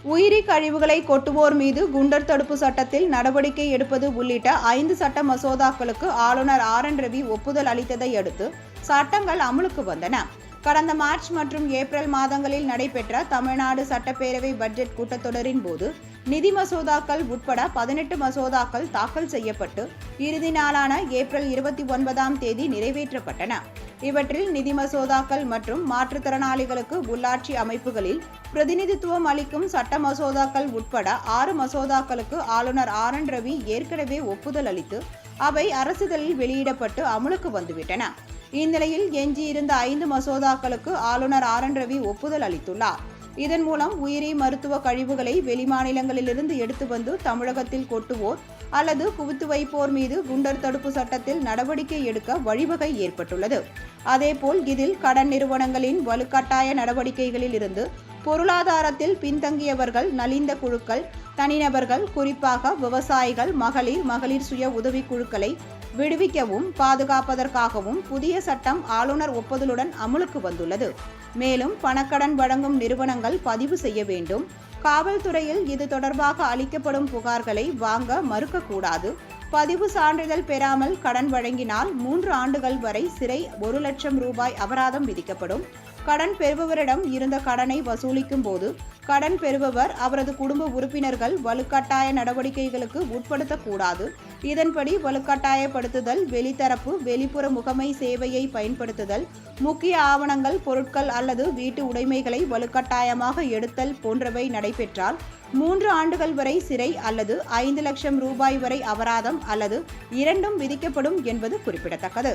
உயிரி கழிவுகளை கொட்டுவோர் மீது குண்டர் தடுப்பு சட்டத்தில் நடவடிக்கை எடுப்பது உள்ளிட்ட 5 சட்ட மசோதாக்களுக்கு ஆளுநர் ஆர்.என். ரவி ஒப்புதல் அளித்ததை அடுத்து சட்டங்கள் அமலுக்கு வந்தன. கடந்த மார்ச் மற்றும் ஏப்ரல் மாதங்களில் நடைபெற்ற தமிழ்நாடு சட்டப்பேரவை பட்ஜெட் கூட்டத்தொடரின் போது நிதி மசோதாக்கள் உட்பட 18 மசோதாக்கள் தாக்கல் செய்யப்பட்டு இறுதி நாளான ஏப்ரல் 29ஆம் தேதி நிறைவேற்றப்பட்டன. இவற்றில் நிதி மசோதாக்கள் மற்றும் மாற்றுத்திறனாளிகளுக்கு உள்ளாட்சி அமைப்புகளில் பிரதிநிதித்துவம் அளிக்கும் சட்ட மசோதாக்கள் உட்பட 6 மசோதாக்களுக்கு ஆளுநர் ஆர்.என். ரவி ஏற்கனவே ஒப்புதல் அளித்து அவை அரசிதழில் வெளியிடப்பட்டு அமலுக்கு வந்துவிட்டன. இந்நிலையில் எஞ்சியிருந்த 5 மசோதாக்களுக்கு ஆளுநர் ஆர்.என். ரவி ஒப்புதல் அளித்துள்ளார். இதன் மூலம் உயிரி மருத்துவ கழிவுகளை வெளிமாநிலங்களிலிருந்து எடுத்து வந்து தமிழகத்தில் கொட்டுவோர் அல்லது குவித்து வைப்போர் மீது குண்டர் தடுப்பு சட்டத்தில் நடவடிக்கை எடுக்க வழிவகை ஏற்பட்டுள்ளது. அதேபோல் இதில் கடன் நிறுவனங்களின் வலுக்கட்டாய நடவடிக்கைகளில் இருந்து பொருளாதாரத்தில் பின்தங்கியவர்கள், நலிந்த குழுக்கள், தனிநபர்கள், குறிப்பாக விவசாயிகள், மகளிர் சுய உதவிக்குழுக்களை விடுவிக்கவும் பாதுகாப்பதற்காகவும் புதிய சட்டம் ஆளுநர் ஒப்புதலுடன் அமலுக்கு வந்துள்ளது. மேலும் பணக்கடன் வழங்கும் நிறுவனங்கள் பதிவு செய்ய வேண்டும். காவல்துறையில் இது தொடர்பாக அளிக்கப்படும் புகார்களை வாங்க மறுக்கக்கூடாது. பதிவு சான்றிதழ் பெறாமல் கடன் வழங்கினால் 3 ஆண்டுகள் வரை சிறை, 1 லட்சம் ரூபாய் அபராதம் விதிக்கப்படும். கடன் பெறுபவரிடம் இருந்த கடனை வசூலிக்கும் போது கடன் பெறுபவர், அவரது குடும்ப உறுப்பினர்கள் வலுக்கட்டாய நடவடிக்கைகளுக்கு உட்படுத்தக்கூடாது. இதன்படி வலுக்கட்டாயப்படுத்துதல், வெளித்தரப்பு, வெளிப்புற முகமை சேவையை பயன்படுத்துதல், முக்கிய ஆவணங்கள், பொருட்கள் அல்லது வீட்டு உடைமைகளை வலுக்கட்டாயமாக எடுத்தல் போன்றவை நடைபெற்றால் 3 ஆண்டுகள் வரை சிறை அல்லது 5 லட்சம் ரூபாய் வரை அபராதம் அல்லது இரண்டும் விதிக்கப்படும் என்பது குறிப்பிடத்தக்கது.